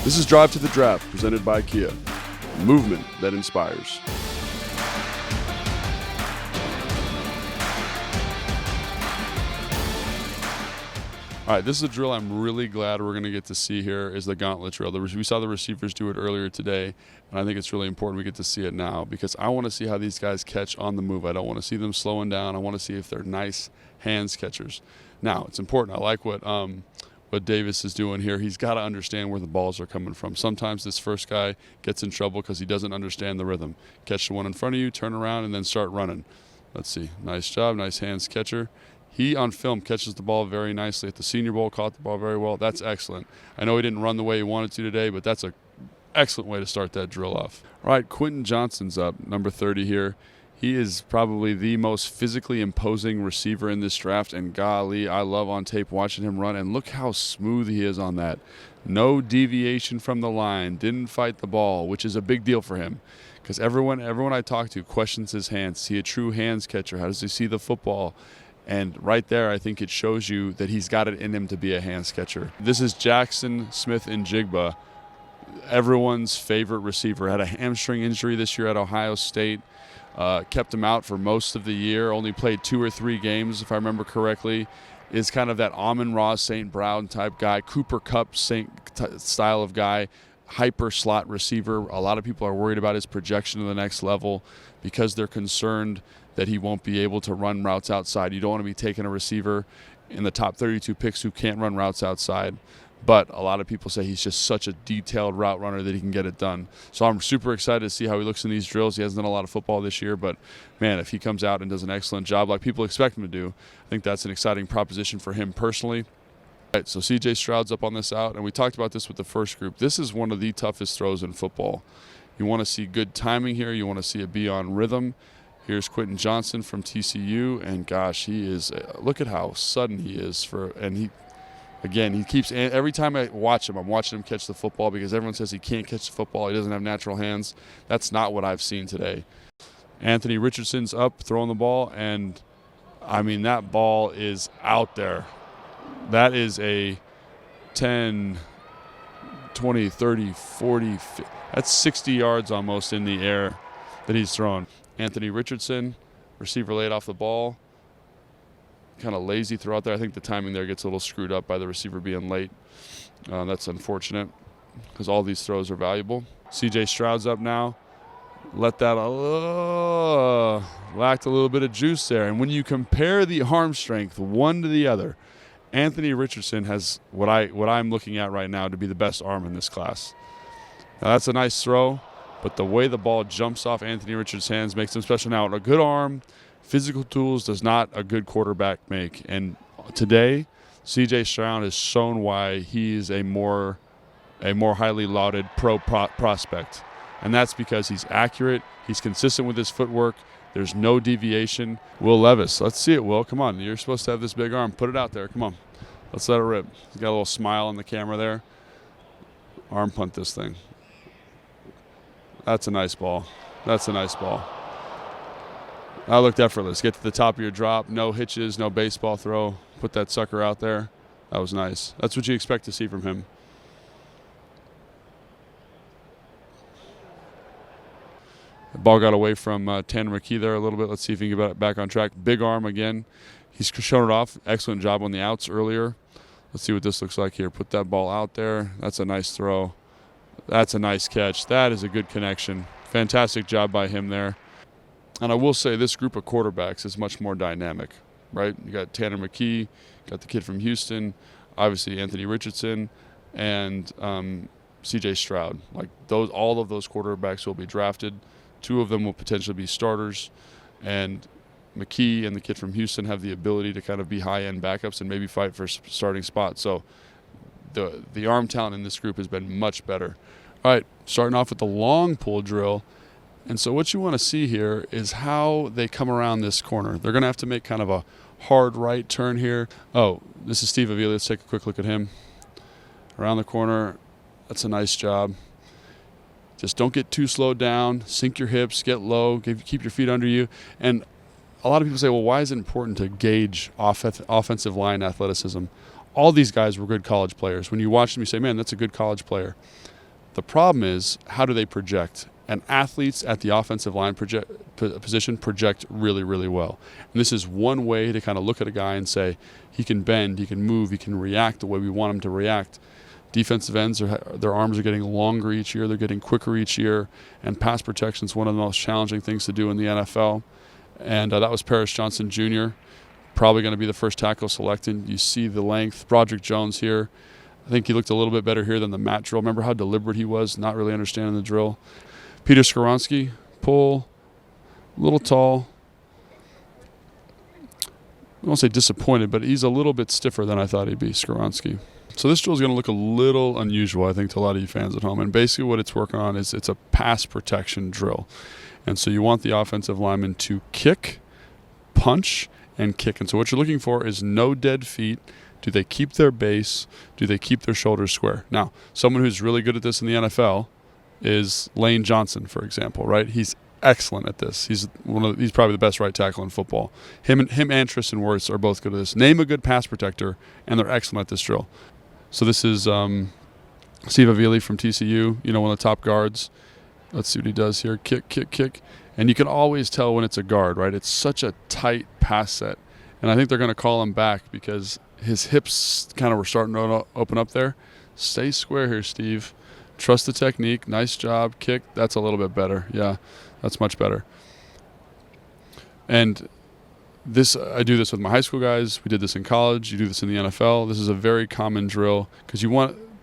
This is Drive to the Draft, presented by Kia. Movement that inspires. All right, this is a drill I'm really glad we're going to get to see here is the gauntlet drill. We saw the receivers do it earlier today, and I think it's really important we get to see it now because I want to see how these guys catch on the move. I don't want to see them slowing down. I want to see if they're nice hands catchers. Now, it's important. I like what Davis is doing here. He's got to understand where the balls are coming from. Sometimes this first guy gets in trouble because he doesn't understand the rhythm. Catch the one in front of you, turn around, and then start running. Let's see. Nice job. Nice hands catcher. He, on film, catches the ball very nicely. At the Senior Bowl, caught the ball very well. That's excellent. I know he didn't run the way he wanted to today, but that's an excellent way to start that drill off. All right, Quentin Johnston's up, number 30 here. He is probably the most physically imposing receiver in this draft, and golly, I love on tape watching him run, and look how smooth he is on that. No deviation from the line, didn't fight the ball, which is a big deal for him because everyone I talk to questions his hands. Is he a true hands catcher? How does he see the football? And right there, I think it shows you that he's got it in him to be a hands catcher. This is Jackson Smith-Njigba, everyone's favorite receiver. Had a hamstring injury this year at Ohio State. Kept him out for most of the year. Only played 2 or 3 games, if I remember correctly. Is kind of that Amon-Ra St. Brown type guy, Cooper Kupp style of guy, hyper slot receiver. A lot of people are worried about his projection to the next level because they're concerned that he won't be able to run routes outside. You don't want to be taking a receiver in the top 32 picks who can't run routes outside. But a lot of people say he's just such a detailed route runner that he can get it done. So I'm super excited to see how he looks in these drills. He hasn't done a lot of football this year, but, man, if he comes out and does an excellent job like people expect him to do, I think that's an exciting proposition for him personally. All right, so C.J. Stroud's up on this out, and we talked about this with the first group. This is one of the toughest throws in football. You want to see good timing here. You want to see it be on rhythm. Here's Quentin Johnston from TCU, and gosh, he is look at how sudden he is he keeps every time I watch him, I'm watching him catch the football because everyone says he can't catch the football, he doesn't have natural hands. That's not what I've seen today. Anthony Richardson's up throwing the ball, and I mean that ball is out there. That is a 10, 20, 30, 40, 50, that's 60 yards almost in the air that he's throwing. Anthony Richardson, receiver laid off the ball. Kind of lazy throw out there. I think the timing there gets a little screwed up by the receiver being late. That's unfortunate because all these throws are valuable. C.J. Stroud's up now. Let that lacked a little bit of juice there. And when you compare the arm strength one to the other, Anthony Richardson has what I'm looking at right now to be the best arm in this class. Now that's a nice throw. But the way the ball jumps off Anthony Richardson's hands makes him special. Now, a good arm, physical tools does not a good quarterback make. And today, C.J. Stroud has shown why he is a more highly lauded prospect. And that's because he's accurate, he's consistent with his footwork, there's no deviation. Will Levis, let's see it, Will. Come on, you're supposed to have this big arm. Put it out there. Come on. Let's let it rip. He's got a little smile on the camera there. Arm punt this thing. That's a nice ball. That's a nice ball. That looked effortless. Get to the top of your drop. No hitches, no baseball throw. Put that sucker out there. That was nice. That's what you expect to see from him. The ball got away from Tanner McKee there a little bit. Let's see if he can get it back on track. Big arm again. He's shown it off. Excellent job on the outs earlier. Let's see what this looks like here. Put that ball out there. That's a nice throw. That's a nice catch. That is a good connection. Fantastic job by him there. And I will say this group of quarterbacks is much more dynamic, right? You got Tanner McKee, got the kid from Houston, obviously Anthony Richardson, and C.J. Stroud. Like all of those quarterbacks will be drafted. 2 of them will potentially be starters, and McKee and the kid from Houston have the ability to kind of be high-end backups and maybe fight for starting spots. So the arm talent in this group has been much better. All right, starting off with the long pull drill. And so what you want to see here is how they come around this corner. They're going to have to make kind of a hard right turn here. Oh, this is Steve Avila. Let's take a quick look at him. Around the corner. That's a nice job. Just don't get too slowed down. Sink your hips. Get low. Keep your feet under you. And a lot of people say, well, why is it important to gauge offensive line athleticism? All these guys were good college players. When you watch them, you say, man, that's a good college player. The problem is, how do they project? And athletes at the offensive line position project really, really well. And this is one way to kind of look at a guy and say, he can bend, he can move, he can react the way we want him to react. Defensive ends, their arms are getting longer each year, they're getting quicker each year, and pass protection is one of the most challenging things to do in the NFL. And that was Paris Johnson Jr., probably going to be the first tackle selected. You see the length. Broderick Jones here. I think he looked a little bit better here than the mat drill. Remember how deliberate he was, not really understanding the drill. Peter Skoronski, pull, a little tall. I won't say disappointed, but he's a little bit stiffer than I thought he'd be, Skoronski. So this drill is going to look a little unusual, I think, to a lot of you fans at home. And basically what it's working on is it's a pass protection drill. And so you want the offensive lineman to kick, punch, and kick. And so what you're looking for is no dead feet. Do they keep their base? Do they keep their shoulders square? Now, someone who's really good at this in the NFL is Lane Johnson, for example, right? He's excellent at this. He's probably the best right tackle in football. Him and Tristan Wirfs are both good at this. Name a good pass protector, and they're excellent at this drill. So this is Steve Avili from TCU, one of the top guards. Let's see what he does here. Kick, kick, kick. And you can always tell when it's a guard, right? It's such a tight pass set. And I think they're going to call him back because his hips kind of were starting to open up there. Stay square here, Steve. Trust the technique. Nice job. Kick. That's a little bit better. Yeah, that's much better. And I do this with my high school guys. We did this in college. You do this in the NFL. This is a very common drill because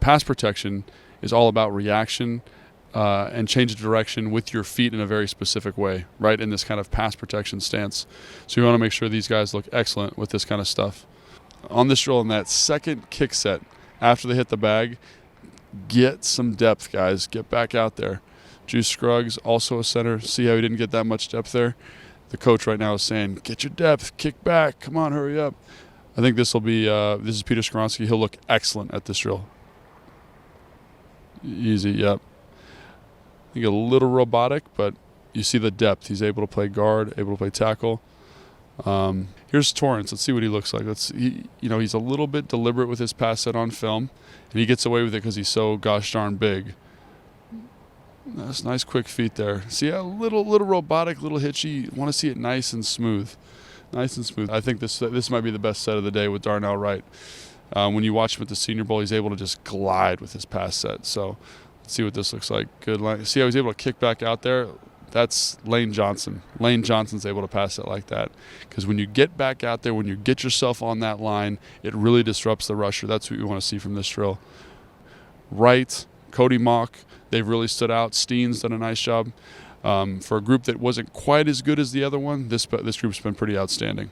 pass protection is all about reaction and change of direction with your feet in a very specific way, right, in this kind of pass protection stance. So you want to make sure these guys look excellent with this kind of stuff. On this drill, in that second kick set, after they hit the bag, get some depth, guys. Get back out there. Juice Scruggs, also a center. See how he didn't get that much depth there? The coach right now is saying, get your depth, kick back, come on, hurry up. I think this is Peter Skoronski. He'll look excellent at this drill. Easy, yep. I think a little robotic, but you see the depth. He's able to play guard, able to play tackle. Here's Torrance. Let's see what he looks like. He's a little bit deliberate with his pass set on film, and he gets away with it because he's so gosh darn big. That's nice quick feet there. See, a little robotic, little hitchy. You want to see it nice and smooth. Nice and smooth. I think this might be the best set of the day with Darnell Wright. When you watch him at the Senior Bowl, he's able to just glide with his pass set. So let's see what this looks like. Good line. See how he's able to kick back out there? That's Lane Johnson. Lane Johnson's able to pass it like that. Because when you get back out there, when you get yourself on that line, it really disrupts the rusher. That's what you want to see from this drill. Wright, Cody Mock, they've really stood out. Steen's done a nice job. For a group that wasn't quite as good as the other one, this group's been pretty outstanding.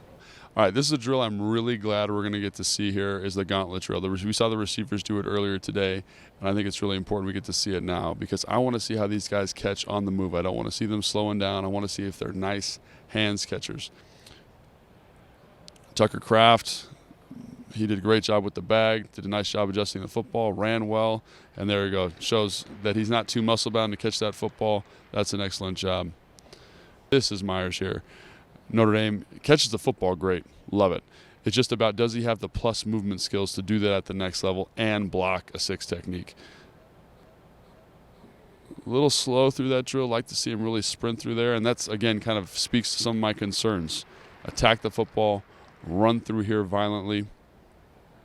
All right, this is a drill I'm really glad we're going to get to see here is the gauntlet drill. We saw the receivers do it earlier today, and I think it's really important we get to see it now because I want to see how these guys catch on the move. I don't want to see them slowing down. I want to see if they're nice hands catchers. Tucker Kraft, he did a great job with the bag, did a nice job adjusting the football, ran well, and there you go. Shows that he's not too muscle-bound to catch that football. That's an excellent job. This is Myers here. Notre Dame catches the football great. Love it. It's just about does he have the plus movement skills to do that at the next level and block a 6 technique. A little slow through that drill. Like to see him really sprint through there, and that's, again, kind of speaks to some of my concerns. Attack the football, run through here violently.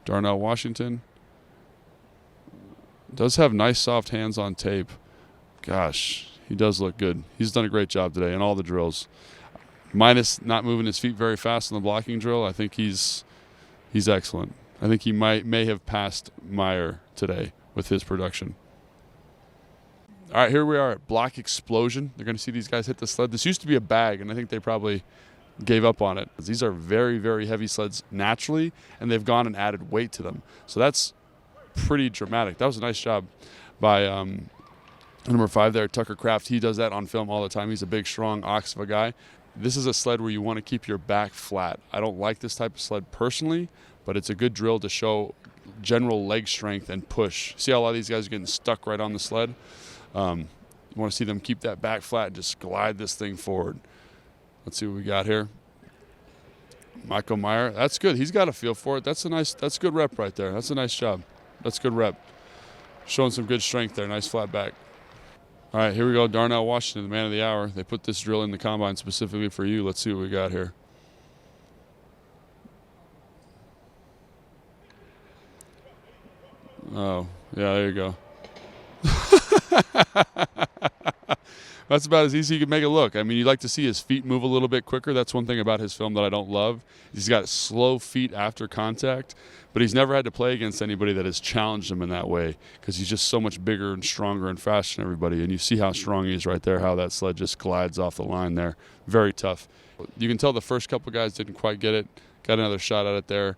Darnell Washington does have nice soft hands on tape. Gosh, he does look good. He's done a great job today in all the drills. Minus not moving his feet very fast in the blocking drill, I think he's excellent. I think he may have passed Meyer today with his production. All right, here we are at block explosion. They're going to see these guys hit the sled. This used to be a bag, and I think they probably gave up on it. These are very, very heavy sleds naturally, and they've gone and added weight to them. So that's pretty dramatic. That was a nice job by number 5 there, Tucker Kraft. He does that on film all the time. He's a big, strong ox of a guy. This is a sled where you want to keep your back flat. I don't like this type of sled personally, but it's a good drill to show general leg strength and push. See how a lot of these guys are getting stuck right on the sled? You want to see them keep that back flat and just glide this thing forward. Let's see what we got here. Michael Meyer, that's good. He's got a feel for it. That's a good rep right there. That's a nice job. That's a good rep. Showing some good strength there. Nice flat back. All right, here we go. Darnell Washington, the man of the hour. They put this drill in the combine specifically for you. Let's see what we got here. Oh, yeah, there you go. That's about as easy as you can make it look. I mean, you'd like to see his feet move a little bit quicker. That's one thing about his film that I don't love. He's got slow feet after contact, but he's never had to play against anybody that has challenged him in that way because he's just so much bigger and stronger and faster than everybody. And you see how strong he is right there, how that sled just glides off the line there. Very tough. You can tell the first couple guys didn't quite get it. Got another shot at it there.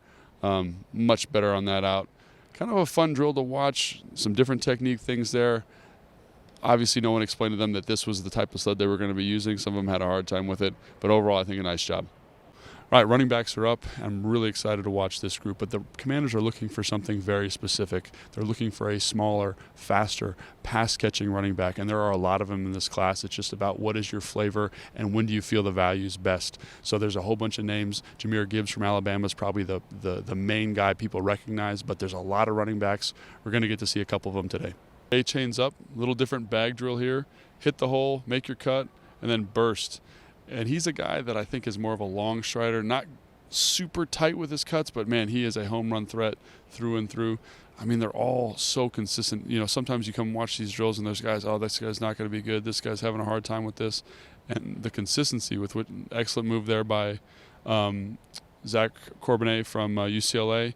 Much better on that out. Kind of a fun drill to watch. Some different technique things there. Obviously, no one explained to them that this was the type of sled they were going to be using. Some of them had a hard time with it. But overall, I think a nice job. All right, running backs are up. I'm really excited to watch this group. But the Commanders are looking for something very specific. They're looking for a smaller, faster, pass-catching running back. And there are a lot of them in this class. It's just about what is your flavor and when do you feel the value is best. So there's a whole bunch of names. Jahmyr Gibbs from Alabama is probably the main guy people recognize. But there's a lot of running backs. We're going to get to see a couple of them today. A-chains up, a little different bag drill here. Hit the hole, make your cut, and then burst. And he's a guy that I think is more of a long strider, not super tight with his cuts, but man, he is a home run threat through and through. I mean, they're all so consistent. You know, sometimes you come watch these drills and there's guys, oh, this guy's not going to be good. This guy's having a hard time with this. And the consistency with which, excellent move there by Zach Corbenet from UCLA.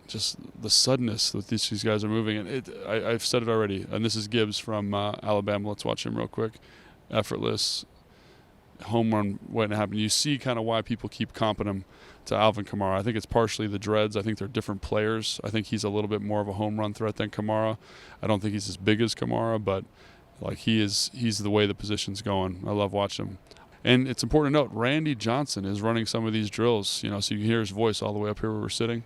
Just the suddenness that these guys are moving. And I've said it already. And this is Gibbs from Alabama. Let's watch him real quick. Effortless. Home run waiting to happen. You see kind of why people keep comping him to Alvin Kamara. I think it's partially the dreads. I think they're different players. I think he's a little bit more of a home run threat than Kamara. I don't think he's as big as Kamara, but like he's the way the position's going. I love watching him. And it's important to note, Randy Johnson is running some of these drills, you know, so you can hear his voice all the way up here where we're sitting.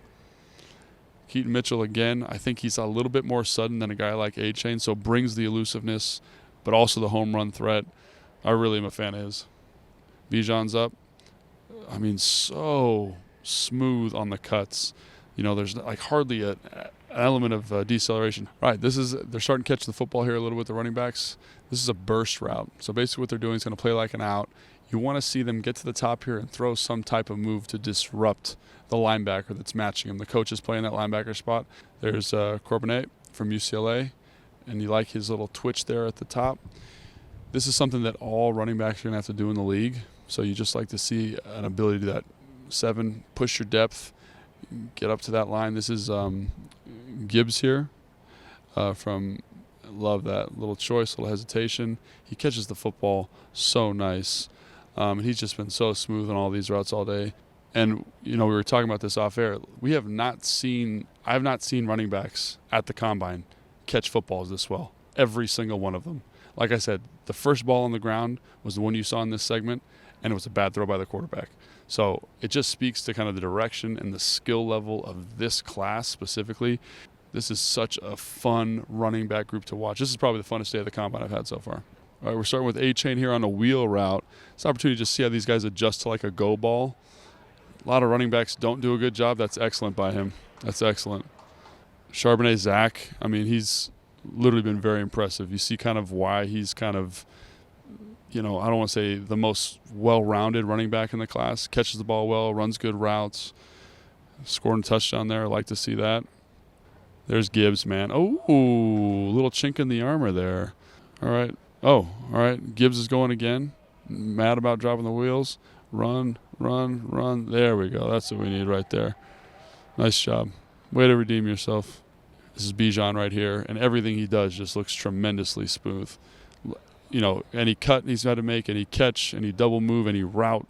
Keaton Mitchell, again, I think he's a little bit more sudden than a guy like A-Chain, so brings the elusiveness, but also the home run threat. I really am a fan of his. Bijan's up. I mean, so smooth on the cuts. You know, there's like hardly an element of deceleration. All right, they're starting to catch the football here a little with the running backs. This is a burst route. So basically what they're doing is going to play like an out. You want to see them get to the top here and throw some type of move to disrupt the linebacker that's matching him. The coach is playing that linebacker spot. There's Corbenet from UCLA, and you like his little twitch there at the top. This is something that all running backs are going to have to do in the league. So you just like to see an ability to do that. 7, push your depth, get up to that line. This is Gibbs here from, love that little choice, little hesitation. He catches the football so nice. And he's just been so smooth on all these routes all day. And, you know, we were talking about this off air. I have not seen running backs at the combine catch footballs this well. Every single one of them. Like I said, the first ball on the ground was the one you saw in this segment, and it was a bad throw by the quarterback. So it just speaks to kind of the direction and the skill level of this class specifically. This is such a fun running back group to watch. This is probably the funnest day of the combine I've had so far. All right, we're starting with A-Chain here on a wheel route. It's an opportunity to just see how these guys adjust to like a go ball. A lot of running backs don't do a good job. That's excellent by him. That's excellent. Charbonnet Zach, I mean, he's literally been very impressive. You see kind of why he's kind of, you know, I don't want to say the most well-rounded running back in the class. Catches the ball well, runs good routes, scored a touchdown there. I like to see that. There's Gibbs, man. Oh, little chink in the armor there. All right. Oh, all right. Gibbs is going again. Mad about dropping the wheels. Run, run, run. There we go. That's what we need right there. Nice job. Way to redeem yourself. This is Bijan right here, and everything he does just looks tremendously smooth. You know, any cut he's had to make, any catch, any double move, any route.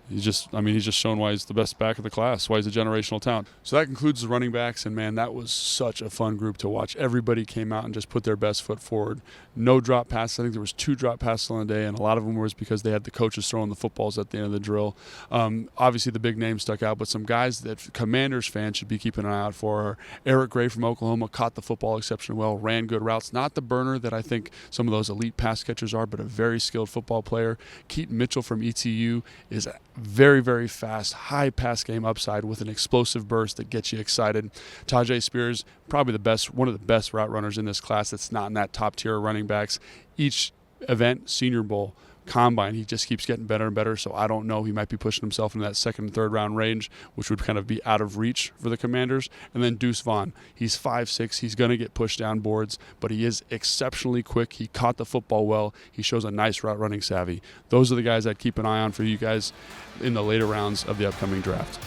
He's just shown why he's the best back of the class, why he's a generational talent. So that concludes the running backs, and man, that was such a fun group to watch. Everybody came out and just put their best foot forward. No drop passes. I think there was 2 drop passes on the day, and a lot of them was because they had the coaches throwing the footballs at the end of the drill. Obviously, the big names stuck out, but some guys that Commanders fans should be keeping an eye out for are Eric Gray from Oklahoma, caught the football exceptionally well, ran good routes. Not the burner that I think some of those elite pass catchers are, but a very skilled football player. Keaton Mitchell from ETU is very, very fast, high pass game upside with an explosive burst that gets you excited. Tajay Spears, probably one of the best route runners in this class that's not in that top tier of running backs. Each event, Senior Bowl, Combine, he just keeps getting better and better, so I don't know. He might be pushing himself into that second and third round range, which would kind of be out of reach for the Commanders. And then Deuce Vaughn, he's 5'6", he's going to get pushed down boards, but he is exceptionally quick. He caught the football well. He shows a nice route running savvy. Those are the guys I'd keep an eye on for you guys in the later rounds of the upcoming draft.